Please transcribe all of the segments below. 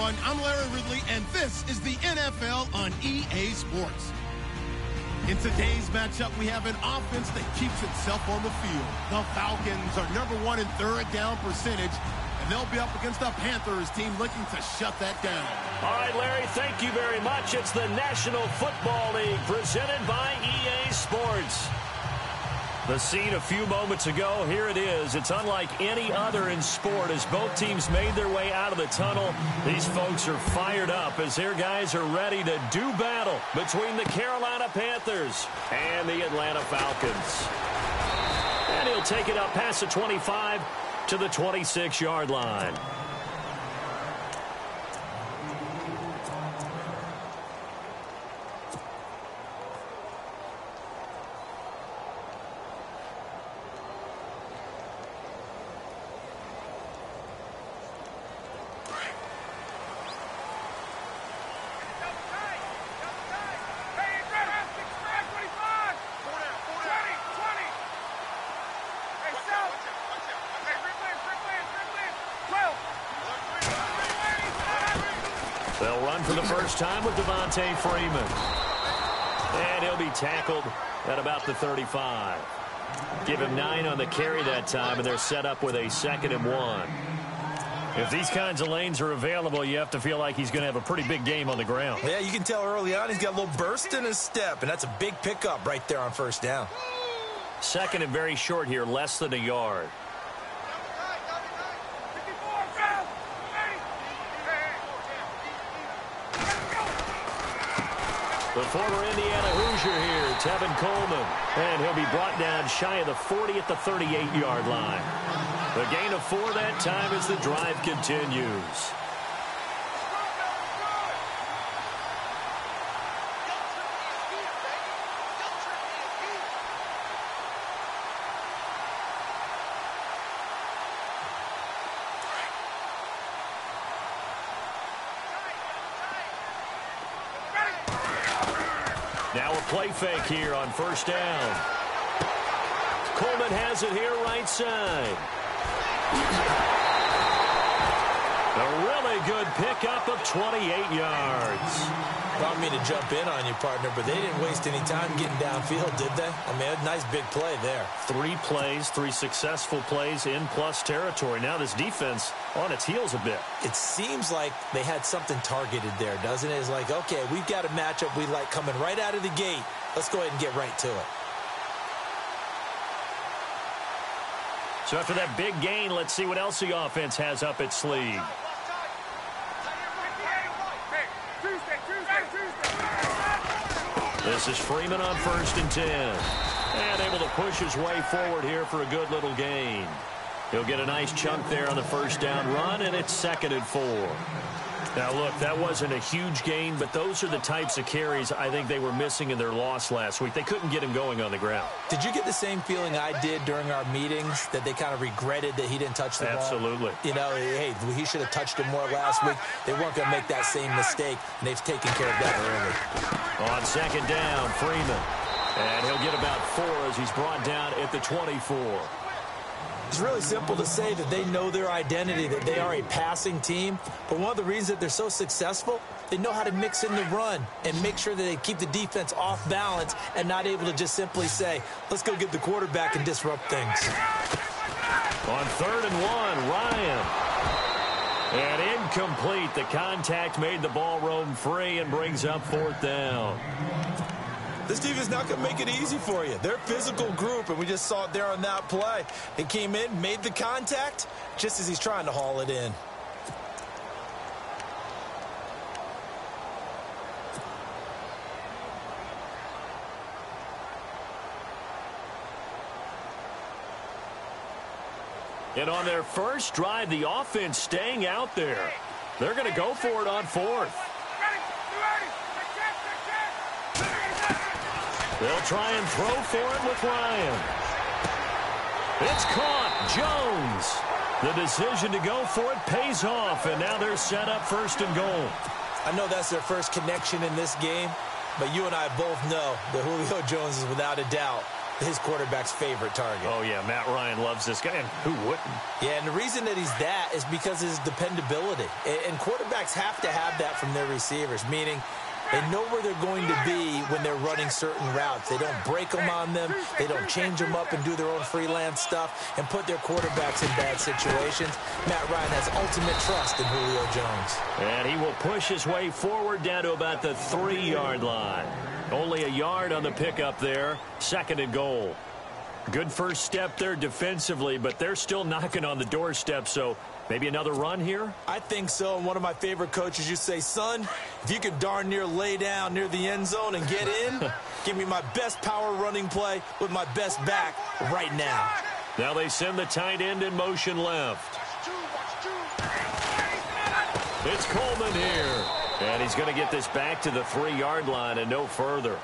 everyone. I'm Larry Ridley, and this is the NFL on EA Sports. In today's matchup, we have an offense that keeps itself on the field. The Falcons are #1 in third down percentage, and they'll be up against the Panthers team looking to shut that down. All right, Larry, thank you very much. It's the National Football League presented by EA Sports. The scene a few moments ago, here it is. It's unlike any other in sport as both teams made their way out of the tunnel. These folks are fired up as their guys are ready to do battle between the Carolina Panthers and the Atlanta Falcons. And he'll take it up past the 25 to the 26-yard line. They'll run for the first time with Devontae Freeman. And he'll be tackled at about the 35. Give him 9 on the carry that time, and they're set up with a 2nd and 1. If these kinds of lanes are available, you have to feel like he's going to have a pretty big game on the ground. Yeah, you can tell early on he's got a little burst in his step, and that's a big pickup right there on first down. 2nd and very short here, less than a yard. The former Indiana Hoosier here, Tevin Coleman. And he'll be brought down shy of the 40 at the 38-yard line. The gain of 4 that time as the drive continues. Now a play fake here on first down. Coleman has it here right side. A really good pickup of 28 yards. I don't mean to jump in on you, partner, but they didn't waste any time getting downfield, did they? I mean, a nice big play there. 3 plays, 3 successful plays in plus territory. Now this defense on its heels a bit. It seems like they had something targeted there, doesn't it? It's like, okay, we've got a matchup we like coming right out of the gate. Let's go ahead and get right to it. So after that big gain, let's see what else the offense has up its sleeve. This is Freeman on 1st and 10. And able to push his way forward here for a good little gain. He'll get a nice chunk there on the first down run, and it's 2nd and 4. Now, look, that wasn't a huge gain, but those are the types of carries I think they were missing in their loss last week. They couldn't get him going on the ground. Did you get the same feeling I did during our meetings, that they kind of regretted that he didn't touch the ball? Absolutely. You know, hey, he should have touched it more last week. They weren't going to make that same mistake, and they've taken care of that early. On 2nd down, Freeman. And he'll get about 4 as he's brought down at the 24. It's really simple to say that they know their identity, that they are a passing team. But one of the reasons that they're so successful, they know how to mix in the run and make sure that they keep the defense off balance and not able to just simply say, let's go get the quarterback and disrupt things. On 3rd and 1, Ryan. And incomplete. The contact made the ball roam free and brings up 4th down. This defense is not going to make it easy for you. They're a physical group, and we just saw it there on that play. He came in, made the contact, just as he's trying to haul it in. And on their first drive, the offense staying out there. They're going to go for it on 4th. They'll try and throw for it with Ryan. It's caught. Jones. The decision to go for it pays off, and now they're set up 1st and goal. I know that's their first connection in this game, but you and I both know that Julio Jones is without a doubt his quarterback's favorite target. Oh, yeah, Matt Ryan loves this guy, and who wouldn't? Yeah, and the reason that he's that is because of his dependability. And quarterbacks have to have that from their receivers, meaning they know where they're going to be when they're running certain routes. They don't break them on them. They don't change them up and do their own freelance stuff and put their quarterbacks in bad situations. Matt Ryan has ultimate trust in Julio Jones. And he will push his way forward down to about the 3-yard line. Only a yard on the pickup there. 2nd and goal. Good first step there defensively, but they're still knocking on the doorstep, so maybe another run here? I think so. And one of my favorite coaches, you say, son, if you could darn near lay down near the end zone and get in, give me my best power running play with my best back right now. Now they send the tight end in motion left. It's Coleman here. And he's going to get this back to the 3-yard line and no further.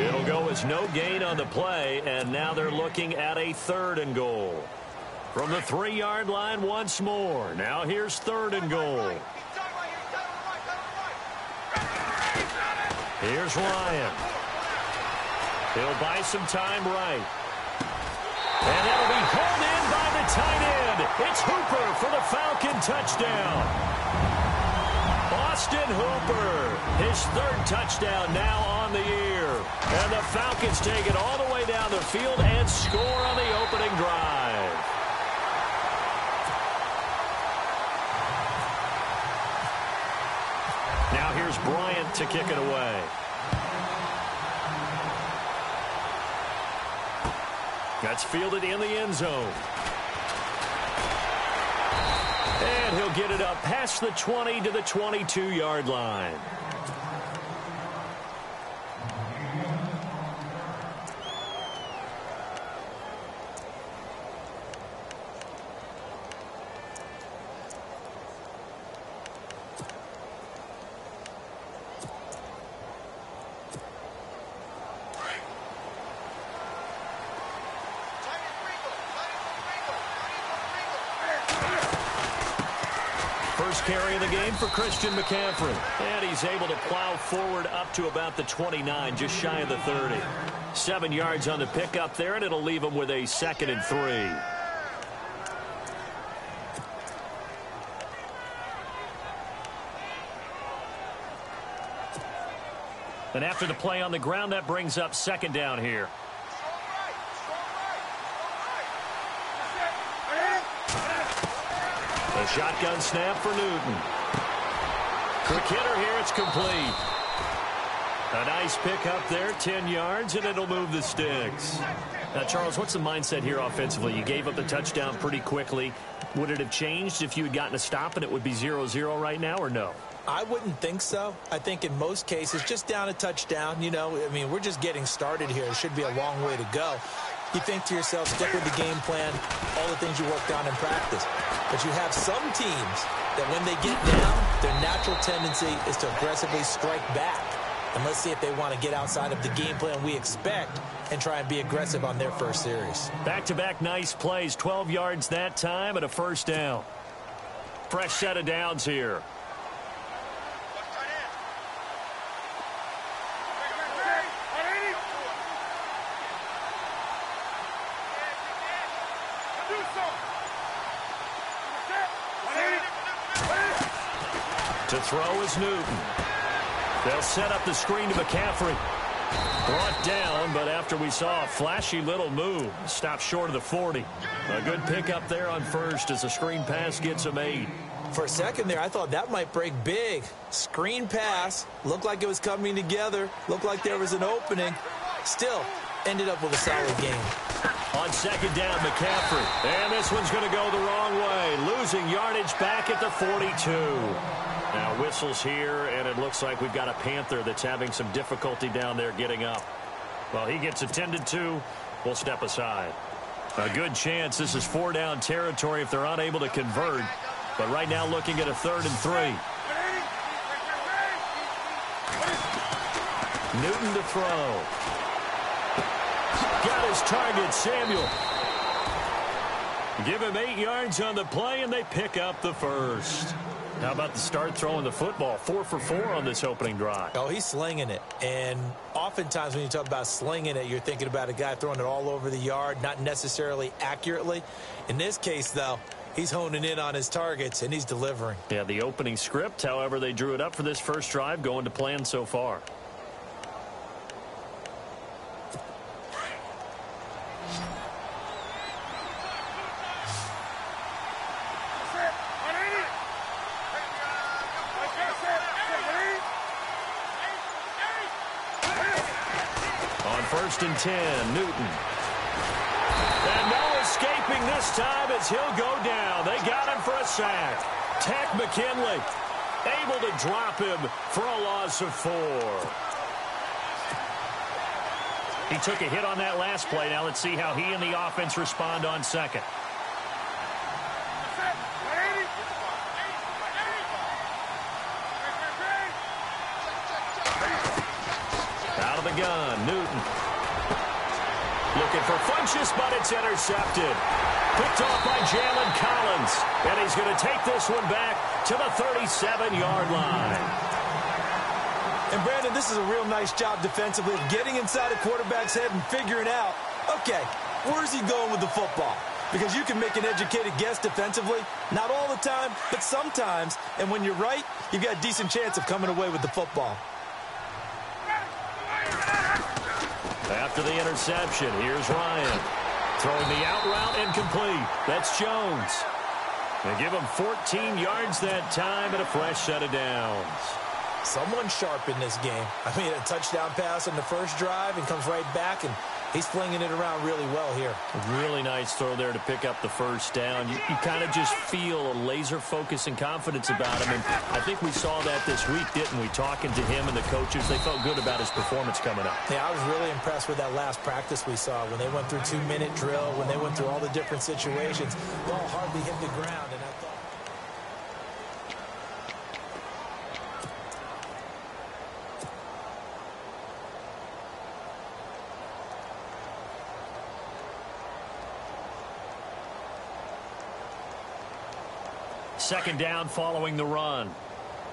It'll go as no gain on the play, and now they're looking at a 3rd and goal. From the 3-yard line once more. Now here's 3rd and goal. Here's Ryan. He'll buy some time right. And it'll be hauled in by the tight end. It's Hooper for the Falcon touchdown. Austin Hooper, his 3rd touchdown now on the year. And the Falcons take it all the way down the field and score on the opening drive. Now here's Bryant to kick it away. That's fielded in the end zone. And he'll get it up past the 20 to the 22-yard line. Carry of the game for Christian McCaffrey. And he's able to plow forward up to about the 29, just shy of the 30. 7 yards on the pickup there, and it'll leave him with a 2nd and 3. And after the play on the ground, that brings up 2nd down here. A shotgun snap for Newton. Quick hitter here, it's complete. A nice pick up there, 10 yards, and it'll move the sticks. Now, Charles, what's the mindset here offensively? You gave up the touchdown pretty quickly. Would it have changed if you had gotten a stop and it would be 0-0 right now, or no? I wouldn't think so. I think in most cases, just down a touchdown, you know, I mean, we're just getting started here. It should be a long way to go. You think to yourself, stick with the game plan, all the things you worked on in practice. But you have some teams that when they get down, their natural tendency is to aggressively strike back. And let's see if they want to get outside of the game plan we expect and try and be aggressive on their first series. Back-to-back nice plays, 12 yards that time and a 1st down. Fresh set of downs here. To throw is Newton. They'll set up the screen to McCaffrey. Brought down, but after we saw a flashy little move, stopped short of the 40. A good pickup there on 1st as the screen pass gets him 8. For a second there, I thought that might break big. Screen pass, looked like it was coming together, looked like there was an opening. Still, ended up with a solid game. On 2nd down, McCaffrey. And this one's going to go the wrong way. Losing yardage back at the 42. Now whistles here, and it looks like we've got a Panther that's having some difficulty down there getting up. Well, he gets attended to. We'll step aside. A good chance this is 4-down territory if they're unable to convert. But right now looking at a 3rd and 3. Newton to throw. Got his target, Samuel. Give him 8 yards on the play, and they pick up the 1st. How about the start throwing the football? 4 for 4 on this opening drive. Oh, he's slinging it. And oftentimes when you talk about slinging it, you're thinking about a guy throwing it all over the yard, not necessarily accurately. In this case, though, he's honing in on his targets, and he's delivering. Yeah, the opening script, however, they drew it up for this first drive, going to plan so far. First and 10, Newton. And no escaping this time as he'll go down. They got him for a sack. Tech McKinley able to drop him for a loss of 4. He took a hit on that last play. Now let's see how he and the offense respond on second. Out of the gun, Newton. Looking for Funchess, but it's intercepted. Picked off by Jalen Collins. And he's going to take this one back to the 37-yard line. And, Brandon, this is a real nice job defensively, getting inside a quarterback's head and figuring out, okay, where's he going with the football? Because you can make an educated guess defensively, not all the time, but sometimes. And when you're right, you've got a decent chance of coming away with the football. After the interception, here's Ryan. Throwing the out route incomplete. That's Jones. They give him 14 yards that time and a fresh set of downs. Someone sharp in this game. I mean, a touchdown pass on the first drive and comes right back, and he's flinging it around really well here. A really nice throw there to pick up the first down. You kind of just feel a laser focus and confidence about him, and I think we saw that this week, didn't we? Talking to him and the coaches, they felt good about his performance coming up. Yeah, I was really impressed with that last practice we saw when they went through 2-minute drill, when they went through all the different situations. Ball hardly hit the ground, and I thought... Second down following the run.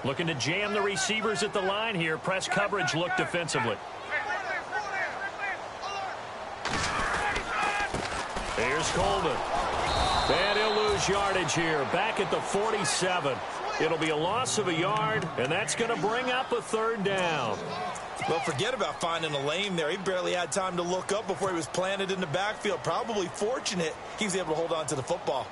Looking to jam the receivers at the line here. Press coverage look defensively. Here's Coleman. And he'll lose yardage here. Back at the 47. It'll be a loss of a yard, and that's going to bring up a third down. Well, forget about finding a lane there. He barely had time to look up before he was planted in the backfield. Probably fortunate he was able to hold on to the football.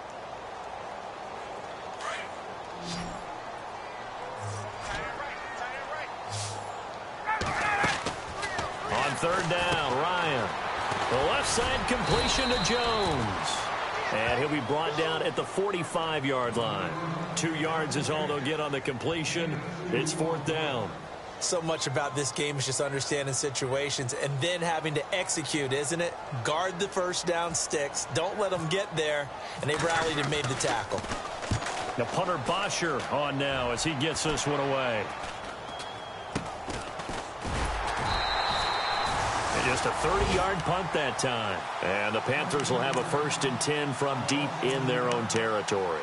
On third down, Ryan. The left side completion to Jones. And he'll be brought down at the 45-yard line. 2 yards is all they'll get on the completion. It's fourth down. So much about this game is just understanding situations and then having to execute, isn't it? Guard the first down sticks. Don't let them get there. And they rallied and made the tackle. The punter Bosher on now as he gets this one away. Just a 30-yard punt that time. And the Panthers will have a 1st and 10 from deep in their own territory.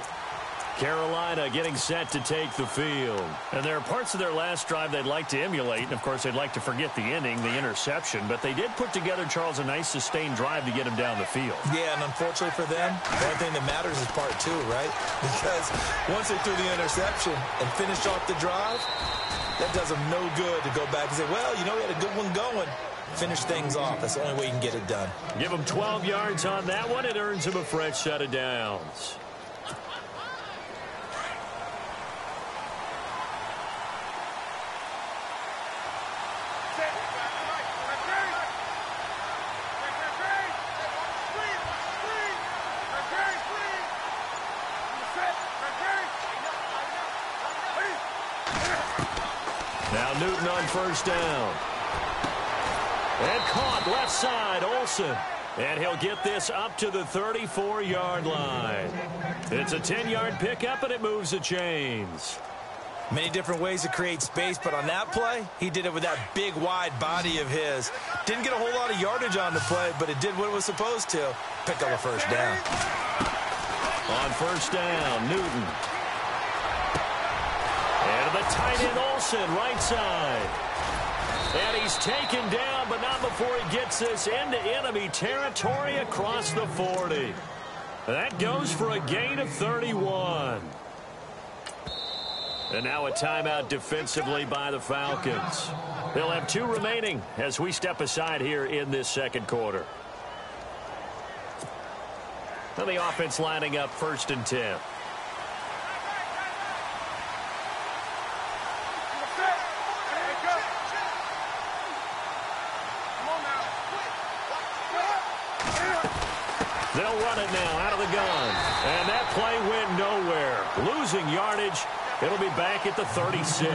Carolina getting set to take the field. And there are parts of their last drive they'd like to emulate. And, of course, they'd like to forget the ending, the interception. But they did put together, Charles, a nice sustained drive to get him down the field. Yeah, and unfortunately for them, the only thing that matters is part 2, right? Because once they threw the interception and finished off the drive, that does them no good to go back and say, well, you know, we had a good one going. Finish things off. That's the only way you can get it done. Give him 12 yards on that one. It earns him a fresh set of downs. Now Newton on first down. And caught left side, Olsen. And he'll get this up to the 34-yard line. It's a 10-yard pickup, and it moves the chains. Many different ways to create space, but on that play, he did it with that big, wide body of his. Didn't get a whole lot of yardage on the play, but it did what it was supposed to. Pick up a first down. On first down, Newton. And the tight end Olsen, right side. And he's taken down, but not before he gets this into enemy territory across the 40. That goes for a gain of 31. And now a timeout defensively by the Falcons. They'll have 2 remaining as we step aside here in this second quarter. And the offense lining up 1st and 10. They'll run it now out of the gun. And that play went nowhere. Losing yardage. It'll be back at the 36.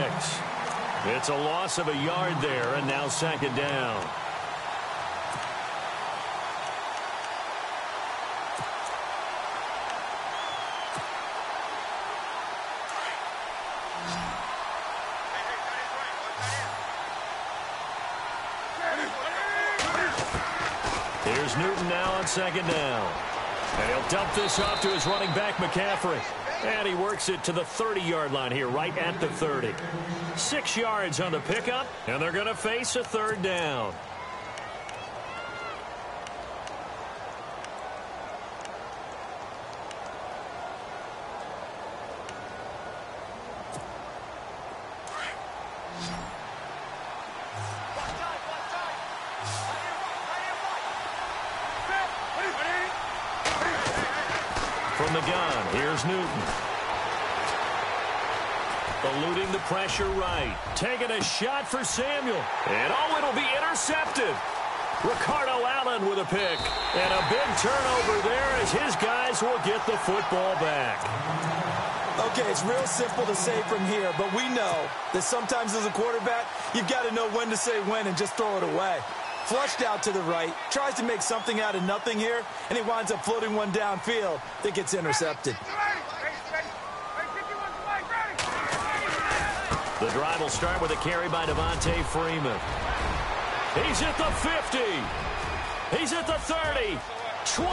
It's a loss of a yard there, and now 2nd down. Here's Newton now on 2nd down. And he'll dump this off to his running back, McCaffrey. And he works it to the 30-yard line here, right at the 30. 6 yards on the pickup, and they're going to face a 3rd down. From the gun, here's Newton. Eluding the pressure right. Taking a shot for Samuel. And it'll be intercepted. Ricardo Allen with a pick. And a big turnover there as his guys will get the football back. Okay, it's real simple to say from here, but we know that sometimes as a quarterback, you've got to know when to say when and just throw it away. Flushed out to the right, tries to make something out of nothing here, and he winds up floating one downfield that gets intercepted. The drive will start with a carry by Devontae Freeman. He's at the 50. He's at the 30, 20,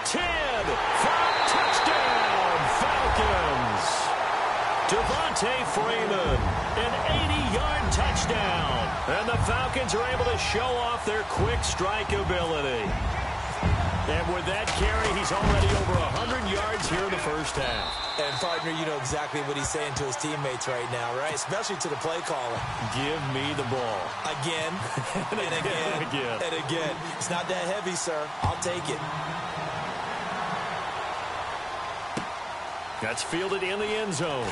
10, 5, touchdown, Falcons. Devontae Freeman, an 80-yard touchdown. And the Falcons are able to show off their quick strike ability. And with that carry, he's already over 100 yards here in the first half. And, partner, you know exactly what he's saying to his teammates right now, right? Especially to the play caller. Give me the ball. Again, and again, and again. It's not that heavy, sir. I'll take it. That's fielded in the end zone.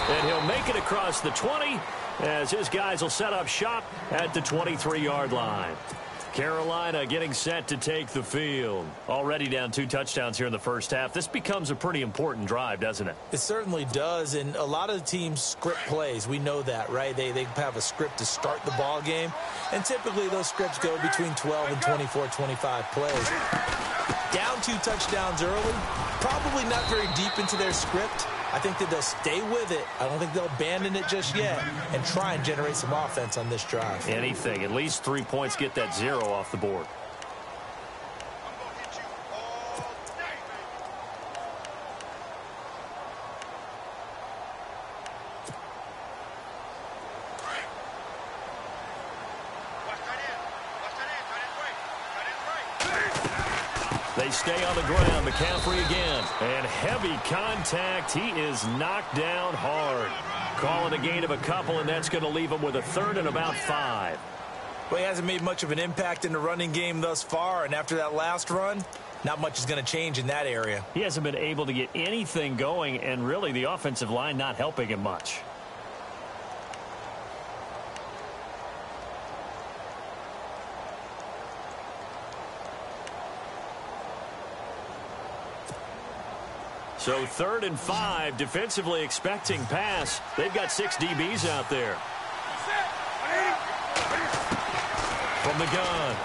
And he'll make it across the 20 as his guys will set up shop at the 23-yard line. Carolina getting set to take the field. Already down 2 touchdowns here in the first half. This becomes a pretty important drive, doesn't it? It certainly does, and a lot of the teams script plays. We know that, right? They have a script to start the ball game, and typically those scripts go between 12 and 24, 25 plays. Down 2 touchdowns early, probably not very deep into their script. I think that they'll stay with it. I don't think they'll abandon it just yet and try and generate some offense on this drive. Anything. At least 3 points, get that 0 off the board. They stay on the ground. McCaffrey again. And heavy contact. He is knocked down hard. Calling a gain of a couple, and that's going to leave him with a 3rd and about 5. Well, he hasn't made much of an impact in the running game thus far, and after that last run, not much is going to change in that area. He hasn't been able to get anything going, and really the offensive line not helping him much. So 3rd and 5, defensively expecting pass. They've got 6 DBs out there. From the gun,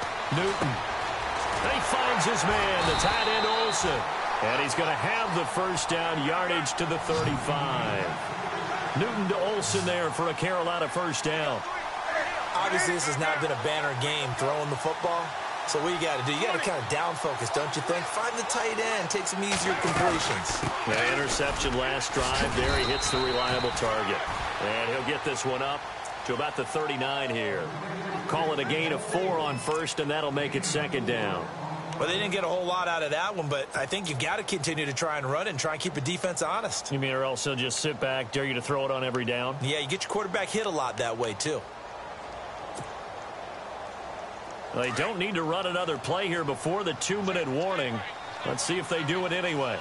Newton. And he finds his man, the tight end Olsen. And he's going to have the first down, yardage to the 35. Newton to Olsen there for a Carolina first down. Obviously, this has not been a banner game throwing the football. So what you got to do, you got to kind of down focus, don't you think? Find the tight end, take some easier completions. The interception last drive there. He hits the reliable target. And he'll get this one up to about the 39 here. Call it a gain of 4 on first, and that'll make it second down. Well, they didn't get a whole lot out of that one, but I think you've got to continue to try and run it and try and keep the defense honest. You mean, or else they'll just sit back, dare you to throw it on every down? Yeah, you get your quarterback hit a lot that way, too. They don't need to run another play here before the 2-minute warning. Let's see if they do it anyway.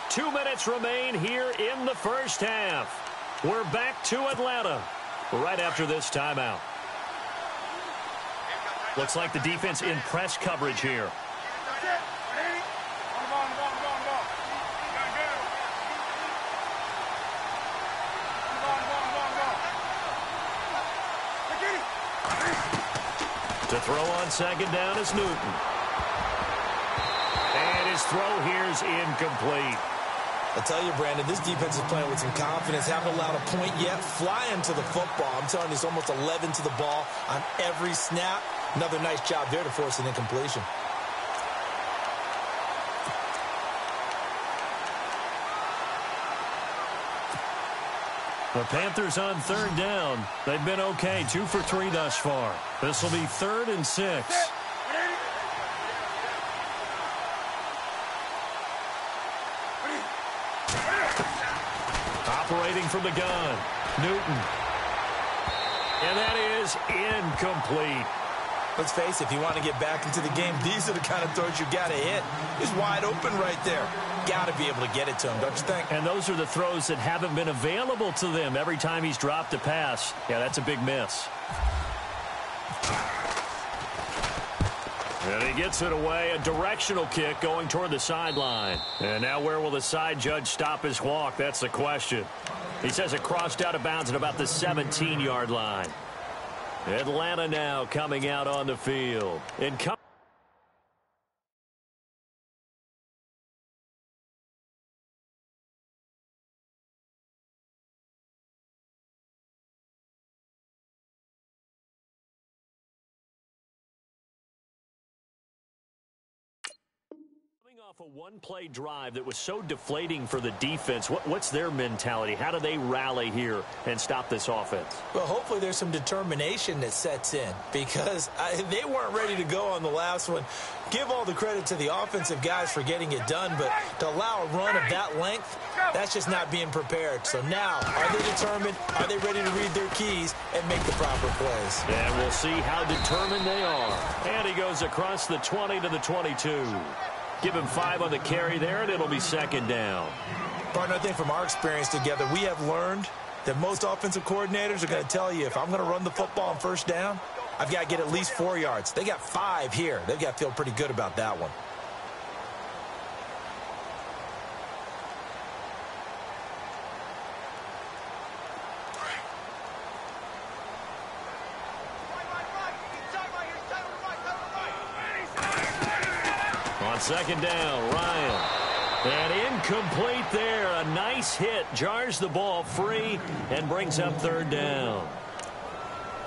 Two minutes remain here in the first half. We're back to Atlanta right after this timeout. Looks like the defense in press coverage here. To throw on second down is Newton. And his throw here's incomplete. I tell you, Brandon, this defense is playing with some confidence. Haven't allowed a point yet. Flying to the football. I'm telling you, it's almost 11 to the ball on every snap. Another nice job there to force an incompletion. The Panthers on third down. They've been okay, 2 for 3 thus far. This will be 3rd and 6. Operating from the gun, Newton. And that is incomplete. Let's face it, if you want to get back into the game, these are the kind of throws you got to hit. He's wide open right there. Got to be able to get it to him, don't you think? And those are the throws that haven't been available to them every time he's dropped a pass. Yeah, that's a big miss. And he gets it away, a directional kick going toward the sideline. And now where will the side judge stop his walk? That's the question. He says it crossed out of bounds at about the 17-yard line. Atlanta now coming out on the field. Off a one-play drive that was so deflating for the defense, what's their mentality? How do they rally here and stop this offense? Well, hopefully there's some determination that sets in because they weren't ready to go on the last one. Give all the credit to the offensive guys for getting it done, but to allow a run of that length, that's just not being prepared. So now, are they determined? Are they ready to read their keys and make the proper plays? And we'll see how determined they are. And he goes across the 20 to the 22. Give him 5 on the carry there, and it'll be second down. Partner, I think from our experience together, we have learned that most offensive coordinators are going to tell you, if I'm going to run the football on first down, I've got to get at least 4 yards. They got 5 here. They've got to feel pretty good about that one. Second down, Ryan. And incomplete there. A nice hit. Jars the ball free and brings up third down.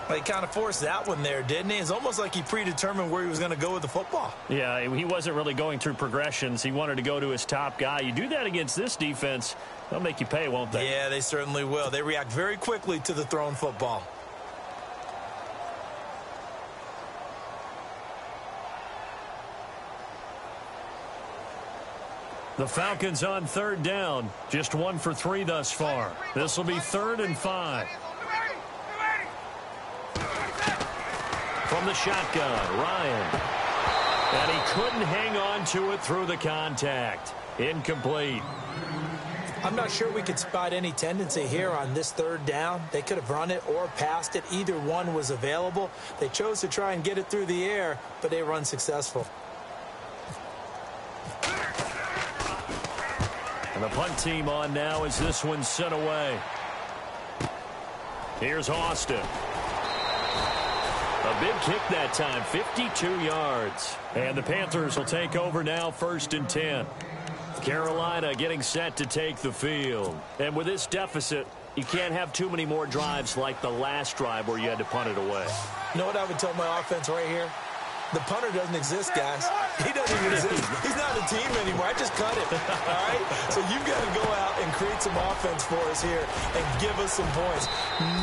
Well, he kind of forced that one there, didn't he? It's almost like he predetermined where he was going to go with the football. Yeah, he wasn't really going through progressions. He wanted to go to his top guy. You do that against this defense, they'll make you pay, won't they? Yeah, they certainly will. They react very quickly to the thrown football. The Falcons on third down. Just 1 for 3 thus far. This will be 3rd and 5. From the shotgun, Ryan. And he couldn't hang on to it through the contact. Incomplete. I'm not sure we could spot any tendency here on this third down. They could have run it or passed it. Either one was available. They chose to try and get it through the air, but they were unsuccessful. And the punt team on now as this one's sent away. Here's Austin. A big kick that time, 52 yards. And the Panthers will take over now, 1st and 10. Carolina getting set to take the field. And with this deficit, you can't have too many more drives like the last drive where you had to punt it away. You know what I would tell my offense right here? The punter doesn't exist, guys. He doesn't even exist. He's not a team anymore. I just cut him, all right? So you've got to go out and create some offense for us here and give us some points.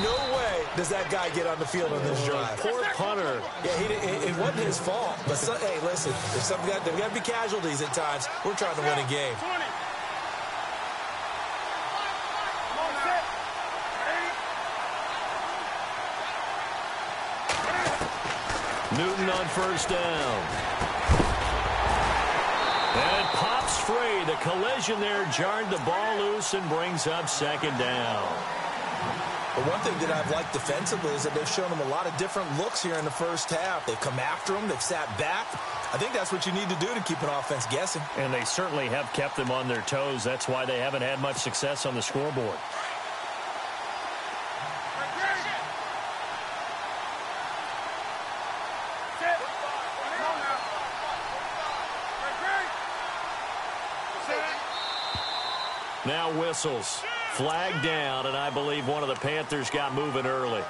No way does that guy get on the field on this drive. Poor punter. Yeah, it wasn't his fault. But, hey, listen, there's got to be casualties at times. We're trying to win a game. Newton on first down. And it pops free. The collision there jarred the ball loose and brings up second down. But one thing that I've liked defensively is that they've shown them a lot of different looks here in the first half. They've come after them. They've sat back. I think that's what you need to do to keep an offense guessing. And they certainly have kept them on their toes. That's why they haven't had much success on the scoreboard. Now whistles. Flag down, and I believe one of the Panthers got moving early.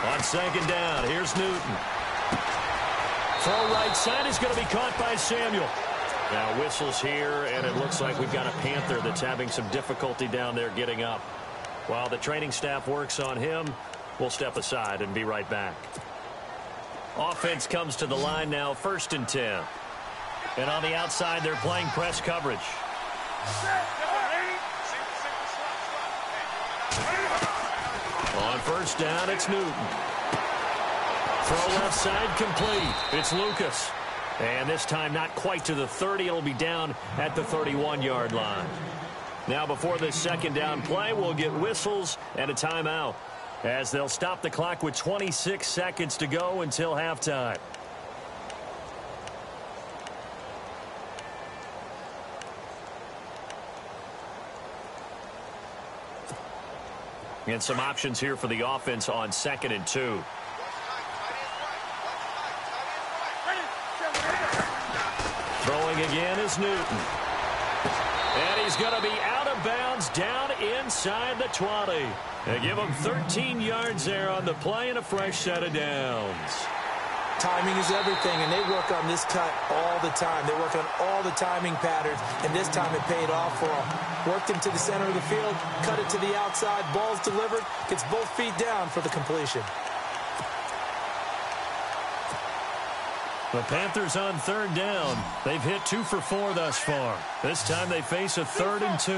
On second down, here's Newton. Throw right side is going to be caught by Samuel. Now whistles here, and it looks like we've got a Panther that's having some difficulty down there getting up. While the training staff works on him, we'll step aside and be right back. Offense comes to the line now, 1st and 10. And on the outside, they're playing press coverage. On first down, it's Newton. Throw left side complete. It's Lucas. And this time not quite to the 30. It'll be down at the 31-yard line. Now before this second down play, we'll get whistles and a timeout as they'll stop the clock with 26 seconds to go until halftime. And some options here for the offense on 2nd and 2. Throwing again is Newton. And he's going to be out of bounds down inside the 20. They give him 13 yards there on the play and a fresh set of downs. Timing is everything, and they work on this cut all the time. They work on all the timing patterns, and this time it paid off for them. Worked him to the center of the field, cut it to the outside, ball's delivered, gets both feet down for the completion. The Panthers on 3rd down. They've hit 2 for 4 thus far. This time they face a 3rd and 2.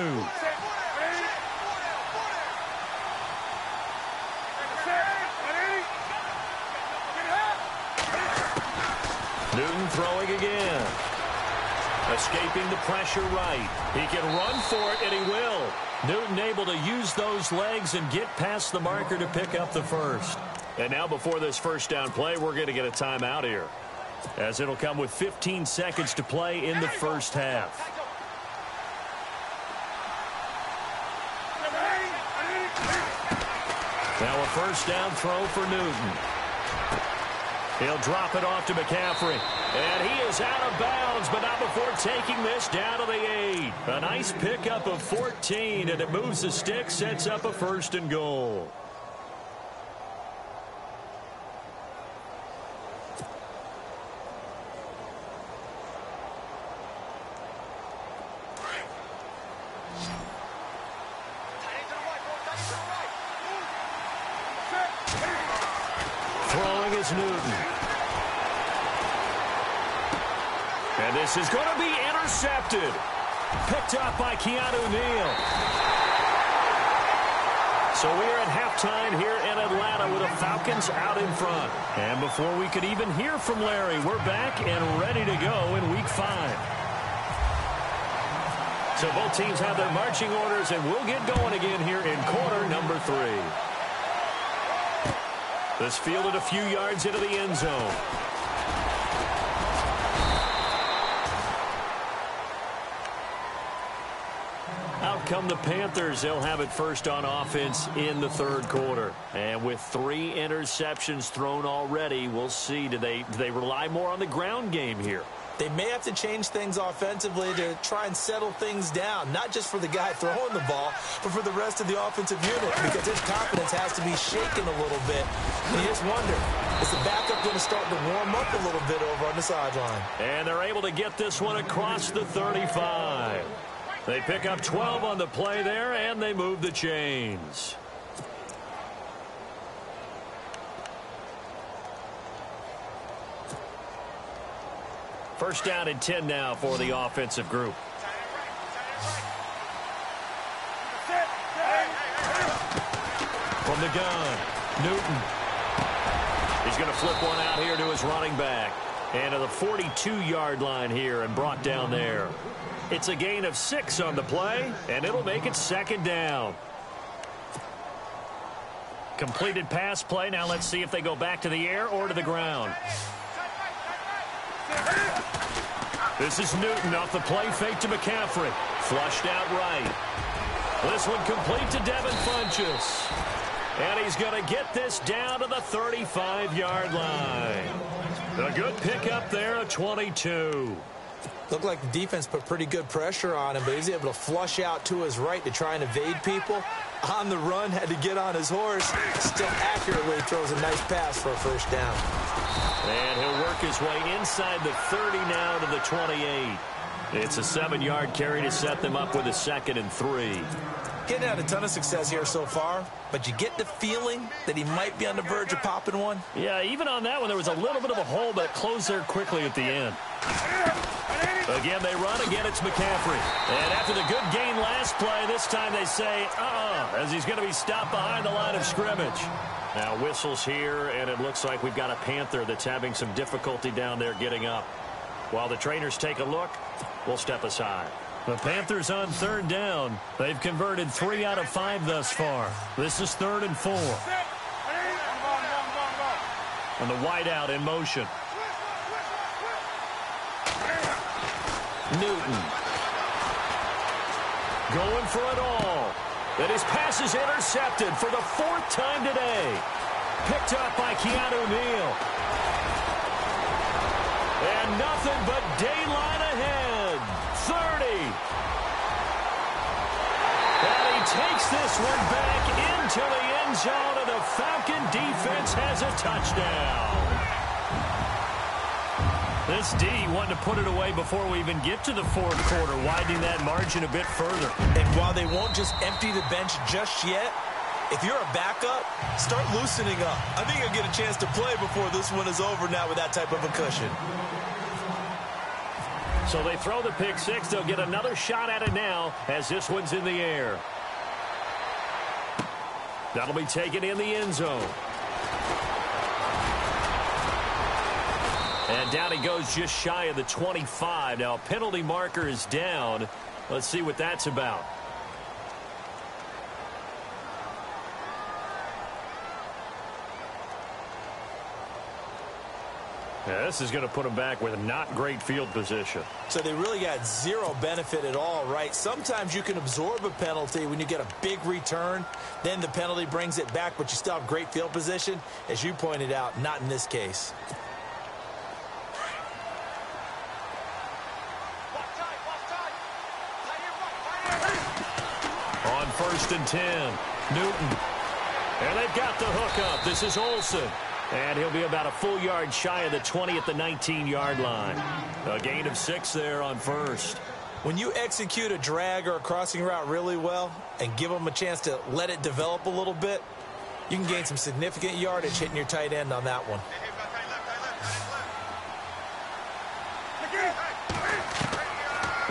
Newton throwing again. Escaping the pressure right. He can run for it, and he will. Newton able to use those legs and get past the marker to pick up the first. And now before this first down play, we're going to get a timeout here, as it'll come with 15 seconds to play in the first half. Now a first down throw for Newton. He'll drop it off to McCaffrey. And he is out of bounds, but not before taking this down to the 8. A nice pickup of 14, and it moves the stick, sets up a 1st and goal. Throwing is Newton. And this is going to be intercepted. Picked up by Keanu Neal. So we are at halftime here in Atlanta with the Falcons out in front. And before we could even hear from Larry, we're back and ready to go in Week 5. So both teams have their marching orders, and we'll get going again here in quarter number 3. This fielded a few yards into the end zone. come the Panthers. They'll have it first on offense in the third quarter. And with 3 interceptions thrown already, we'll see. Do they rely more on the ground game here? They may have to change things offensively to try and settle things down, not just for the guy throwing the ball, but for the rest of the offensive unit, because his confidence has to be shaken a little bit. And you just wonder, is the backup going to start to warm up a little bit over on the sideline? And they're able to get this one across the 35. They pick up 12 on the play there, and they move the chains. First down and 10 now for the offensive group. From the gun, Newton. He's going to flip one out here to his running back. And to the 42-yard line here and brought down there. It's a gain of 6 on the play, and it'll make it second down. Completed pass play. Now let's see if they go back to the air or to the ground. This is Newton off the play fake to McCaffrey. Flushed out right. This one complete to Devin Funchess. And he's going to get this down to the 35-yard line. A good pickup there of 22. Looked like the defense put pretty good pressure on him, but he was able to flush out to his right to try and evade people. On the run, had to get on his horse. Still accurately throws a nice pass for a first down. And he'll work his way inside the 30 now to the 28. It's a 7-yard carry to set them up with a 2nd and 3. Getting had a ton of success here so far, but you get the feeling that he might be on the verge of popping one. Yeah, even on that one, there was a little bit of a hole, but it closed there quickly at the end. Again, they run. Again, it's McCaffrey. And after the good gain last play, this time they say, as he's going to be stopped behind the line of scrimmage. Now whistles here, and it looks like we've got a Panther that's having some difficulty down there getting up. While the trainers take a look, we'll step aside. The Panthers on 3rd down. They've converted 3 out of 5 thus far. This is 3rd and 4. And the wideout in motion. Newton. Going for it all. And his pass is intercepted for the 4th time today. Picked up by Keanu Neal. And nothing but daylight ahead. 30. And he takes this one back into the end zone, and the Falcon defense has a touchdown. This D wanted to put it away before we even get to the 4th quarter, widening that margin a bit further. And while they won't just empty the bench just yet, if you're a backup, start loosening up. I think you'll get a chance to play before this one is over now with that type of a cushion. So they throw the pick 6. They'll get another shot at it now as this one's in the air. That'll be taken in the end zone. And down he goes just shy of the 25. Now a penalty marker is down. Let's see what that's about. Yeah, this is going to put them back with not great field position. So they really got zero benefit at all, right? Sometimes you can absorb a penalty when you get a big return. Then the penalty brings it back, but you still have great field position. As you pointed out, not in this case. On 1st and 10, Newton. And they've got the hook up. This is Olsen. And he'll be about a full yard shy of the 20 at the 19-yard line. A gain of 6 there on 1st. When you execute a drag or a crossing route really well and give them a chance to let it develop a little bit, you can gain some significant yardage hitting your tight end on that one.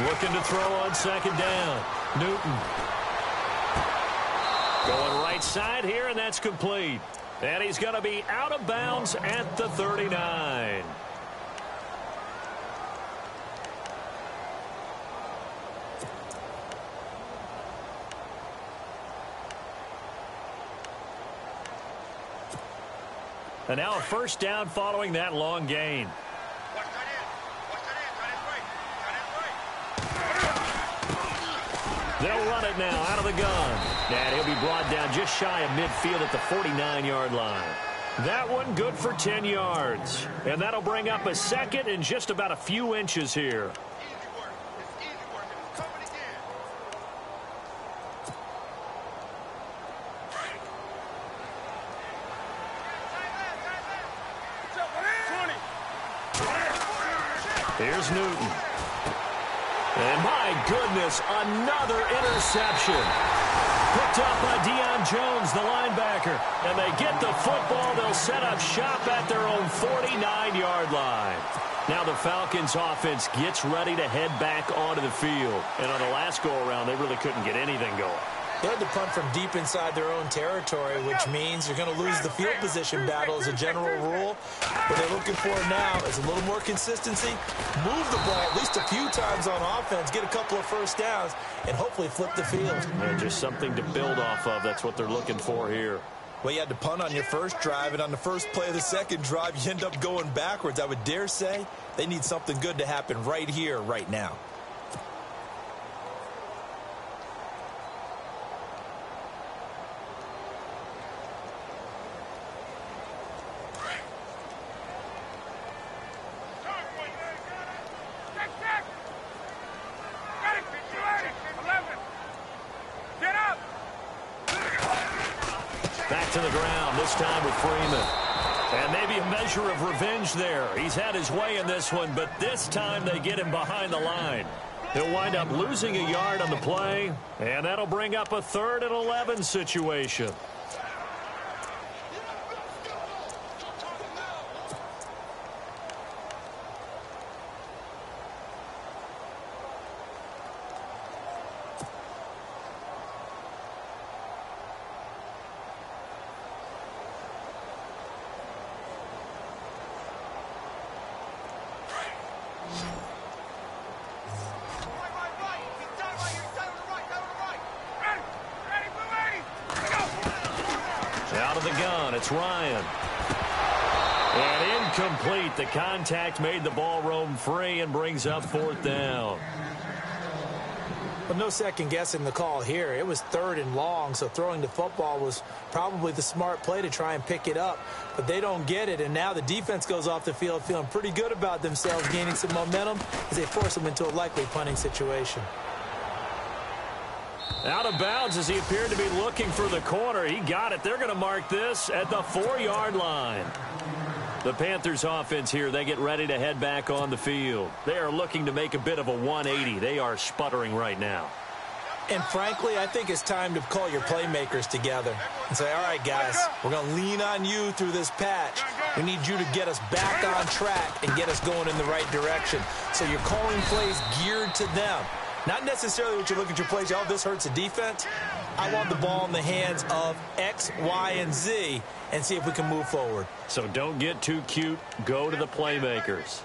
Looking to throw on 2nd down. Newton. Going right side here, and that's complete. And he's going to be out of bounds at the 39. And now a 1st down following that long gain. They'll run it now out of the gun. And he'll be brought down just shy of midfield at the 49-yard line. That one good for 10 yards. And that'll bring up a second and just about a few inches here. Here's Newton. And my goodness, another interception. Picked up by Deion Jones, the linebacker. And they get the football. They'll set up shop at their own 49-yard line. Now the Falcons offense gets ready to head back onto the field. And on the last go-around, they really couldn't get anything going. They had to punt from deep inside their own territory, which means you're going to lose the field position battle as a general rule. What they're looking for now is a little more consistency, move the ball at least a few times on offense, get a couple of first downs, and hopefully flip the field. Yeah, just something to build off of. That's what they're looking for here. Well, you had to punt on your first drive, and on the first play of the second drive, you end up going backwards. I would dare say they need something good to happen right here, right now. Back to the ground, this time with Freeman. And maybe a measure of revenge there. He's had his way in this one, but this time they get him behind the line. He'll wind up losing a yard on the play, and that'll bring up a 3rd and 11 situation. Out of the gun, it's Ryan. And incomplete. The contact made the ball roam free and brings up 4th down. But no second guessing the call here. It was 3rd and long, so throwing the football was probably the smart play to try and pick it up. But they don't get it, and now the defense goes off the field feeling pretty good about themselves, gaining some momentum as they force them into a likely punting situation. Out of bounds as he appeared to be looking for the corner. He got it. They're going to mark this at the 4-yard line. The Panthers offense here, they get ready to head back on the field. They are looking to make a bit of a 180. They are sputtering right now. And frankly, I think it's time to call your playmakers together and say, all right, guys, we're going to lean on you through this patch. We need you to get us back on track and get us going in the right direction. So you're calling plays geared to them. Not necessarily what you look at your plays, oh, this hurts the defense. I want the ball in the hands of X, Y, and Z and see if we can move forward. So don't get too cute. Go to the playmakers.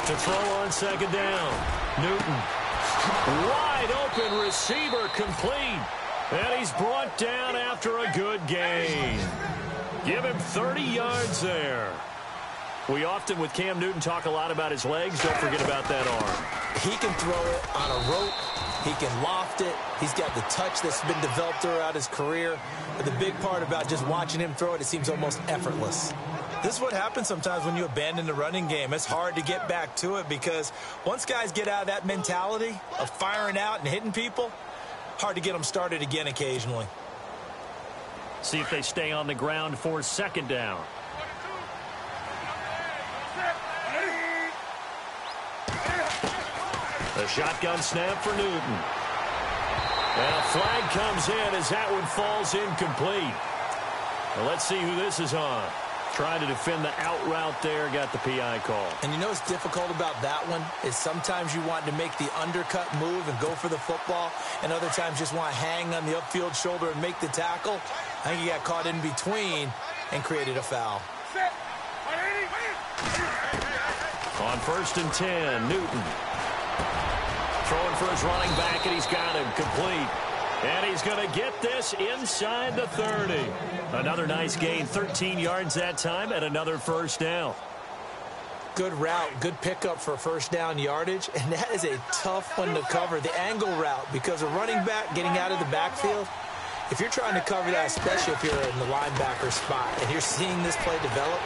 To throw on 2nd down. Newton. Wide open receiver complete. And he's brought down after a good gain. Give him 30 yards there. We often, with Cam Newton, talk a lot about his legs. Don't forget about that arm. He can throw it on a rope. He can loft it. He's got the touch that's been developed throughout his career. But the big part about just watching him throw it, it seems almost effortless. This is what happens sometimes when you abandon the running game. It's hard to get back to it because once guys get out of that mentality of firing out and hitting people, hard to get them started again occasionally. See if they stay on the ground for 2nd down. The shotgun snap for Newton. And a flag comes in as that one falls incomplete. Well, let's see who this is on. Trying to defend the out route there, got the PI call. And you know what's difficult about that one is sometimes you want to make the undercut move and go for the football, and other times just want to hang on the upfield shoulder and make the tackle. I think he got caught in between and created a foul. On 1st and 10, Newton. Throwing for his running back, and he's got him complete. And he's going to get this inside the 30. Another nice gain, 13 yards that time, and another first down. Good route, good pickup for first down yardage, and that is a tough one to cover, the angle route, because a running back getting out of the backfield, if you're trying to cover that, especially if you're in the linebacker spot, and you're seeing this play develop,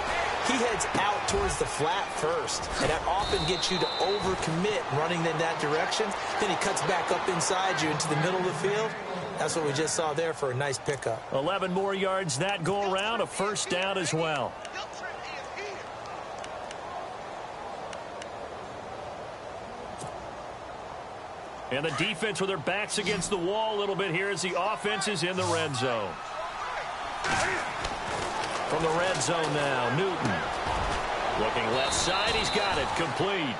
he heads out towards the flat first, and that often gets you to overcommit running in that direction. Then he cuts back up inside you into the middle of the field. That's what we just saw there for a nice pickup. 11 more yards that go around, a first down as well. And the defense with their backs against the wall a little bit here as the offense is in the red zone. From the red zone now, Newton. Looking left side, he's got it, complete.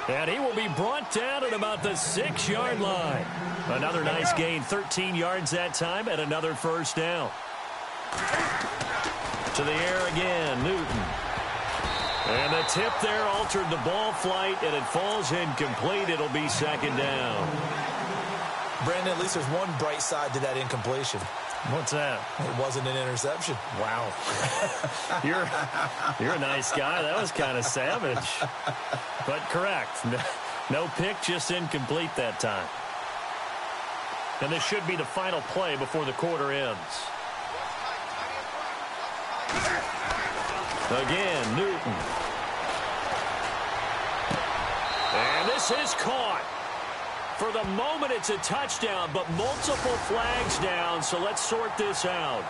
And he will be brought down at about the 6-yard line. Another nice gain, 13 yards that time, and another first down. To the air again, Newton. And the tip there altered the ball flight, and it falls incomplete. It'll be second down. Brandon, at least there's one bright side to that incompletion. What's that? It wasn't an interception. Wow. You're a nice guy. That was kind of savage. But correct. No pick, just incomplete that time. And this should be the final play before the quarter ends. Again, Newton. And this is caught. For the moment, it's a touchdown, but multiple flags down, so let's sort this out.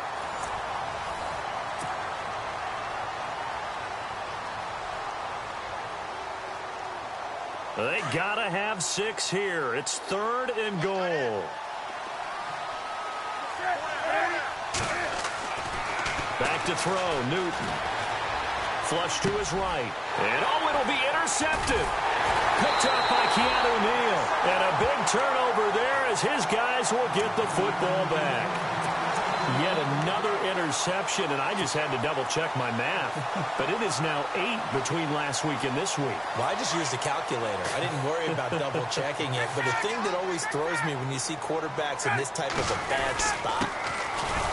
They gotta have 6 here. It's 3rd and goal. Back to throw, Newton. Flush to his right. And oh, it'll be intercepted. Picked up by Keanu Neal. And a big turnover there as his guys will get the football back. Yet another interception, and I just had to double-check my math. But it is now 8 between last week and this week. Well, I just used a calculator. I didn't worry about double-checking it. But the thing that always throws me when you see quarterbacks in this type of a bad spot,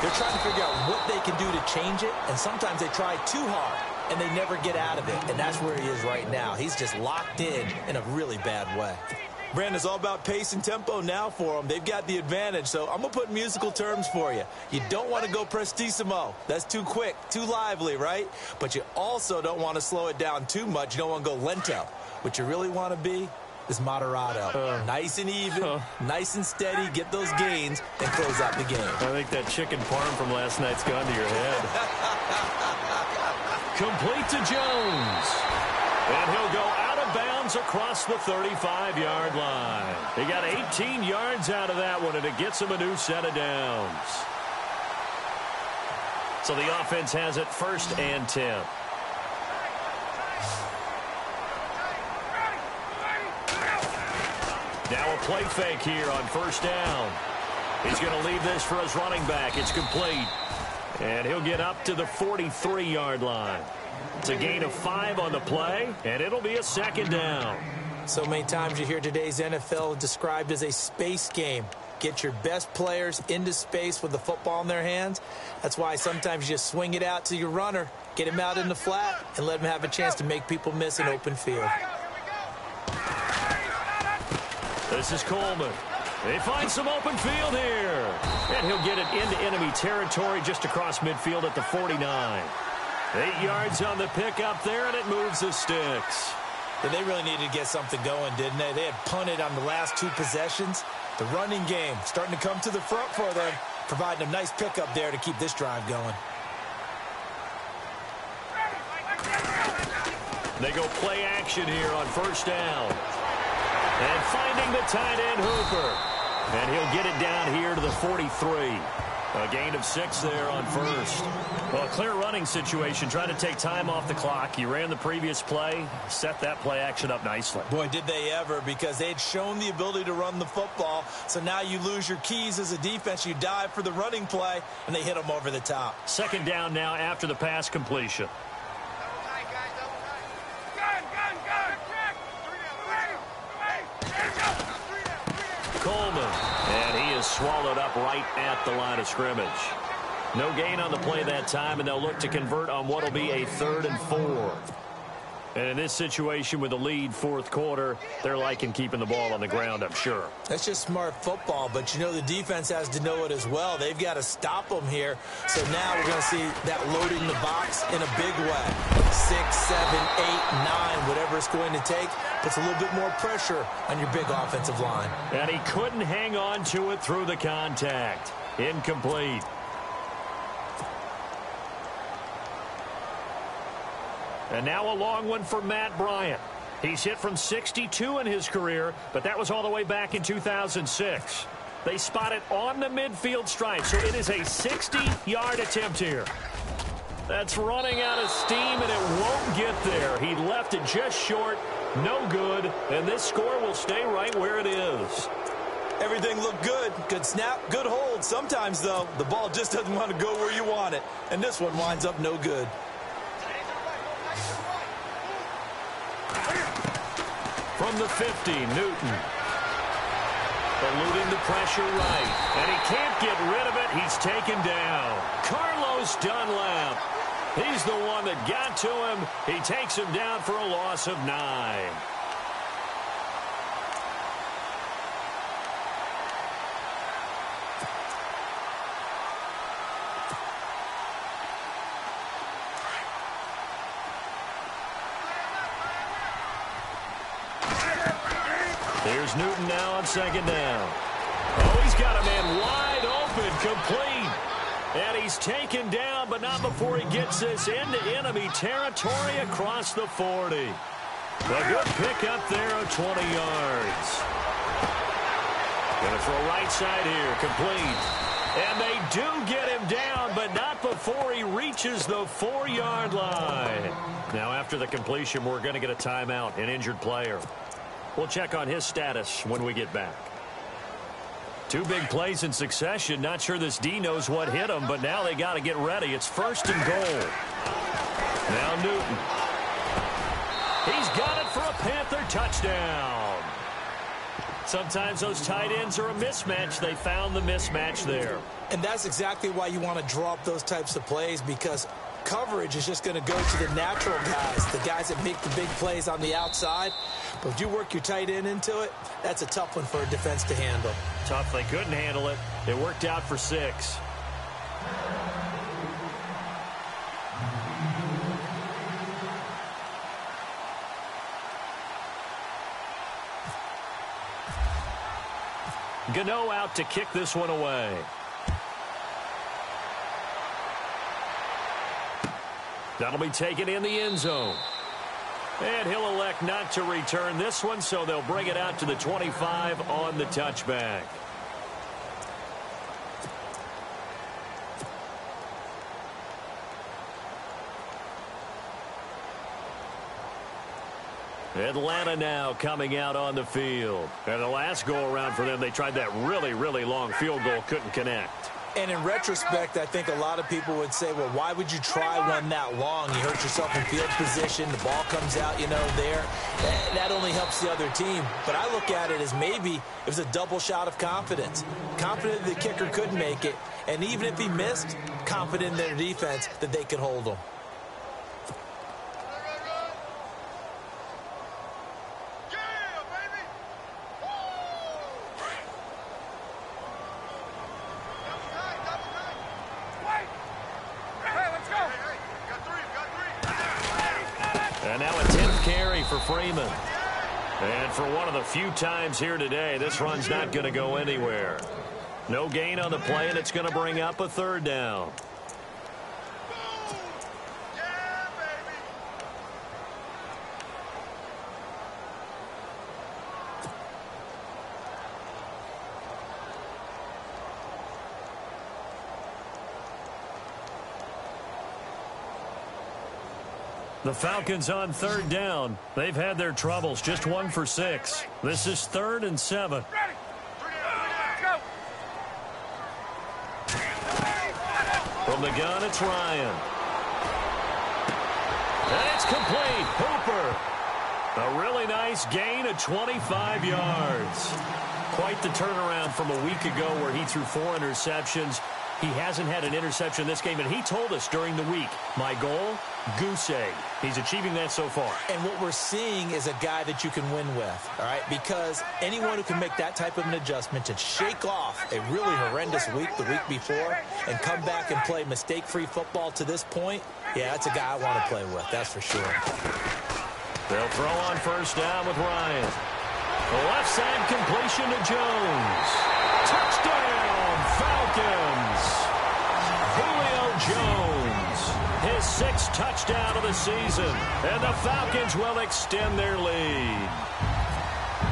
they're trying to figure out what they can do to change it, and sometimes they try too hard, and they never get out of it. And that's where he is right now. He's just locked in a really bad way. Brandon, it's all about pace and tempo now for them. They've got the advantage, so I'm going to put musical terms for you. You don't want to go prestissimo. That's too quick, too lively, right? But you also don't want to slow it down too much. You don't want to go lento. What you really want to be is moderato. Nice and even, nice and steady, get those gains, and close out the game. I think that chicken parm from last night's gone to your head. Complete to Jones. And he'll go out of bounds across the 35-yard line. He got 18 yards out of that one, and it gets him a new set of downs. So the offense has it 1st and 10. Now a play fake here on 1st down. He's going to leave this for his running back. It's complete. And he'll get up to the 43-yard line. It's a gain of 5 on the play, and it'll be a 2nd down. So many times you hear today's NFL described as a space game. Get your best players into space with the football in their hands. That's why sometimes you just swing it out to your runner, get him out in the flat, and let him have a chance to make people miss an open field. This is Coleman. They find some open field here. And he'll get it into enemy territory just across midfield at the 49. 8 yards on the pickup there, and it moves the sticks. But they really needed to get something going, didn't they? They had punted on the last 2 possessions. The running game starting to come to the front for them, providing a nice pickup there to keep this drive going. They go play action here on 1st down. And finding the tight end, Hooper. And he'll get it down here to the 43. A gain of 6 there on 1st. Well, a clear running situation, trying to take time off the clock. You ran the previous play, set that play action up nicely. Boy, did they ever, because they had shown the ability to run the football. So now you lose your keys as a defense. You dive for the running play, and they hit them over the top. 2nd down now after the pass completion. swallowed up right at the line of scrimmage. No gain on the play that time, and they'll look to convert on what will be a 3rd and 4. And in this situation with the lead, fourth quarter, they're liking keeping the ball on the ground, I'm sure. That's just smart football, but you know the defense has to know it as well. They've got to stop them here. So now we're going to see that loading the box in a big way. 6, 7, 8, 9, whatever it's going to take, puts a little bit more pressure on your big offensive line. And he couldn't hang on to it through the contact. Incomplete. And now a long one for Matt Bryant. He's hit from 62 in his career, but that was all the way back in 2006. They spot it on the midfield stripe, so it is a 60-yard attempt here. That's running out of steam, and it won't get there. He left it just short, no good, and this score will stay right where it is. Everything looked good. Good snap, good hold. Sometimes, though, the ball just doesn't want to go where you want it, and this one winds up no good. From the 50, Newton. Eluding the pressure right. And he can't get rid of it. He's taken down. Carlos Dunlap. He's the one that got to him. He takes him down for a loss of 9. Here's Newton now on 2nd down. Oh, he's got a man wide open, complete. And he's taken down, but not before he gets this into enemy territory across the 40. A good pick up there of 20 yards. Going to throw right side here, complete. And they do get him down, but not before he reaches the 4-yard line. Now, after the completion, we're going to get a timeout, an injured player. We'll check on his status when we get back. 2 big plays in succession. Not sure this D knows what hit him, but now they got to get ready. It's 1st and goal. Now Newton. He's got it for a Panther touchdown. Sometimes those tight ends are a mismatch. They found the mismatch there. And that's exactly why you want to draw up those types of plays, because coverage is just going to go to the natural guys, the guys that make the big plays on the outside. But if you work your tight end into it, that's a tough one for a defense to handle. Tough. They couldn't handle it. It worked out for 6. Gano out to kick this one away. That'll be taken in the end zone. And he'll elect not to return this one, so they'll bring it out to the 25 on the touchback. Atlanta now coming out on the field. And the last go-around for them, they tried that really, really long field goal, couldn't connect. And in retrospect, I think a lot of people would say, well, why would you try one that long? You hurt yourself in field position. The ball comes out, there. That only helps the other team. But I look at it as maybe it was a double shot of confidence. Confident the kicker could make it. And even if he missed, confident in their defense that they could hold him. And now a 10th carry for Freeman. And for one of the few times here today, this run's not going to go anywhere. No gain on the play, and it's going to bring up a 3rd down. The Falcons on 3rd down. They've had their troubles. Just 1 for 6. This is 3rd and 7. From the gun, it's Ryan. And it's complete. Hooper. A really nice gain of 25 yards. Quite the turnaround from a week ago where he threw 4 interceptions. He hasn't had an interception this game, and he told us during the week, my goal, goose egg. He's achieving that so far. And what we're seeing is a guy that you can win with, all right? Because anyone who can make that type of an adjustment to shake off a really horrendous week the week before and come back and play mistake-free football to this point, yeah, that's a guy I want to play with, that's for sure. They'll throw on first down with Ryan. The left side completion to Jones. Touchdown, Falcons. Julio Jones, his 6th touchdown of the season, and the Falcons will extend their lead.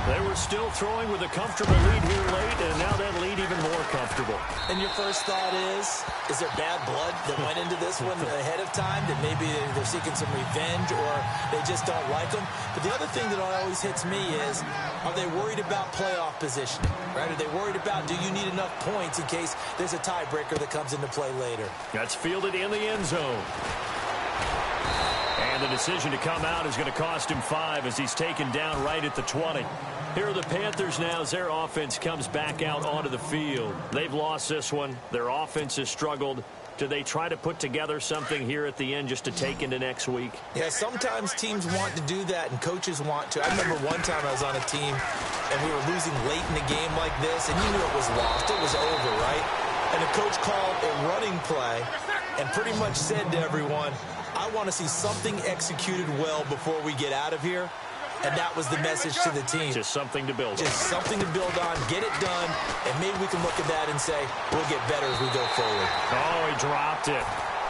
They were still throwing with a comfortable lead here late, and now that lead even more comfortable. And your first thought is there bad blood that went into this one ahead of time, that maybe they're seeking some revenge or they just don't like them? But the other thing that always hits me is, are they worried about playoff positioning, right? Are they worried about, do you need enough points in case there's a tiebreaker that comes into play later? That's fielded in the end zone. And the decision to come out is going to cost him 5 as he's taken down right at the 20. Here are the Panthers now as their offense comes back out onto the field. They've lost this one. Their offense has struggled. Do they try to put together something here at the end just to take into next week? Yeah, sometimes teams want to do that and coaches want to. I remember one time I was on a team and we were losing late in a game like this, and you knew it was lost. It was over, right? And the coach called a running play and pretty much said to everyone, I want to see something executed well before we get out of here. And that was the message to the team. Just something to build on. Just something to build on, get it done, and maybe we can look at that and say, we'll get better as we go forward. Oh, he dropped it.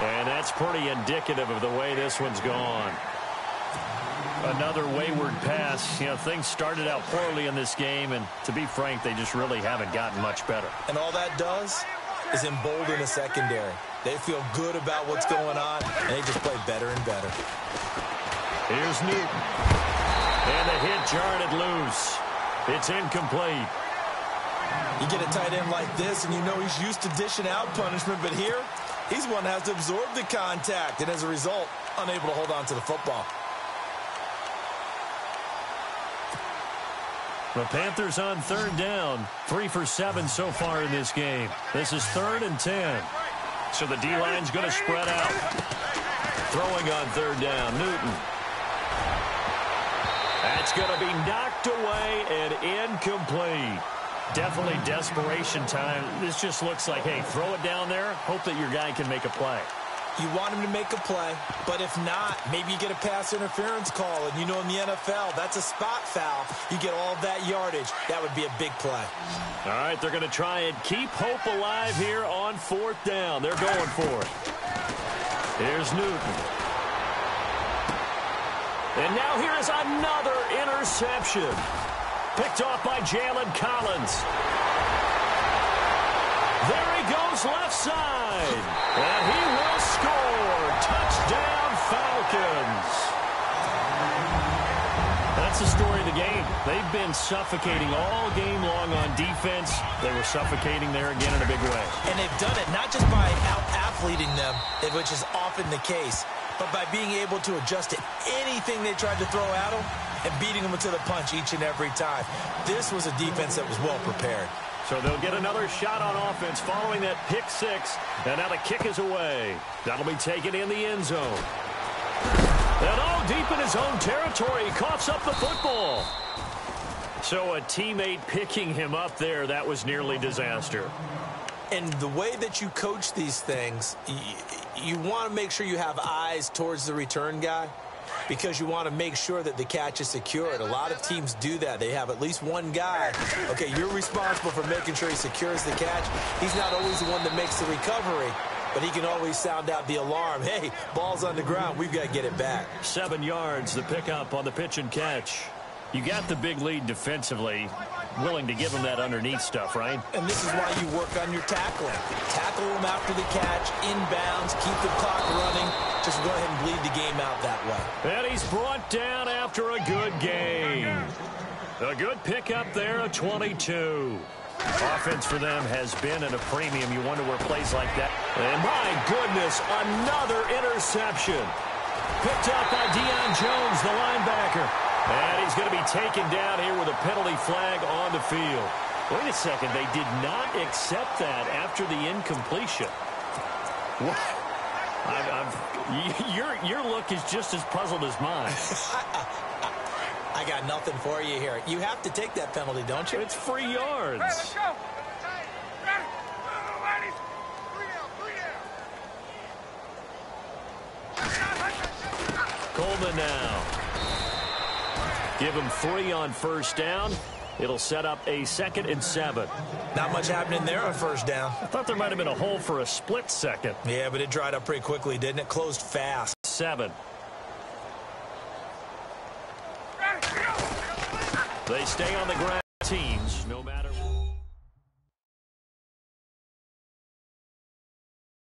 And that's pretty indicative of the way this one's gone. Another wayward pass. You know, things started out poorly in this game, and to be frank, they just really haven't gotten much better. And all that does is embolden the secondary. They feel good about what's going on, and they just play better and better. Here's Newton. And the hit jarred it loose. It's incomplete. You get a tight end like this, and you know he's used to dishing out punishment, but here, he's one that has to absorb the contact, and as a result, unable to hold on to the football. The Panthers on 3rd down. 3 for 7 so far in this game. This is 3rd and 10. So the D-line's going to spread out. Throwing on 3rd down, Newton. That's going to be knocked away and incomplete. Definitely desperation time. This just looks like, hey, throw it down there, hope that your guy can make a play. You want him to make a play, but if not, maybe you get a pass interference call, and you know in the NFL, that's a spot foul. You get all that yardage. That would be a big play. All right, they're going to try and keep hope alive here on 4th down. They're going for it. Here's Newton. And now here is another interception. Picked off by Jalen Collins. There he goes left side. And he will score. Touchdown, Falcons. That's the story of the game. They've been suffocating all game long on defense. They were suffocating there again in a big way. And they've done it not just by out-athleting them, which is often the case, but by being able to adjust to anything they tried to throw at them and beating them to the punch each and every time. This was a defense that was well prepared. So they'll get another shot on offense following that pick 6. And now the kick is away. That'll be taken in the end zone. And all deep in his own territory, he coughs up the football. So a teammate picking him up there, that was nearly disaster. And the way that you coach these things, you want to make sure you have eyes towards the return guy, because you want to make sure that the catch is secured. A lot of teams do that. They have at least one guy. Okay, you're responsible for making sure he secures the catch. He's not always the one that makes the recovery, but he can always sound out the alarm. Hey, ball's on the ground. We've got to get it back. 7 yards, the pickup on the pitch and catch. You got the big lead defensively. Willing to give him that underneath stuff, right? And this is why you work on your tackling. Tackle him after the catch, inbounds, keep the clock running. Just go ahead and bleed the game out that way. And he's brought down after a good game. A good pickup there, a 22. Offense for them has been at a premium. You wonder where plays like that. And my goodness, another interception. Picked up by Deion Jones, the linebacker. And he's going to be taken down here with a penalty flag on the field. Wait a second. They did not accept that after the incompletion. What? Your look is just as puzzled as mine. I got nothing for you here. You have to take that penalty, don't you? It's free yards. Hey, let's go. Coleman now. Give him 3 on first down. It'll set up a 2nd and 7. Not much happening there on first down. I thought there might have been a hole for a split second. Yeah, but it dried up pretty quickly, didn't it? Closed fast. 7. They stay on the ground. Teams, no matter.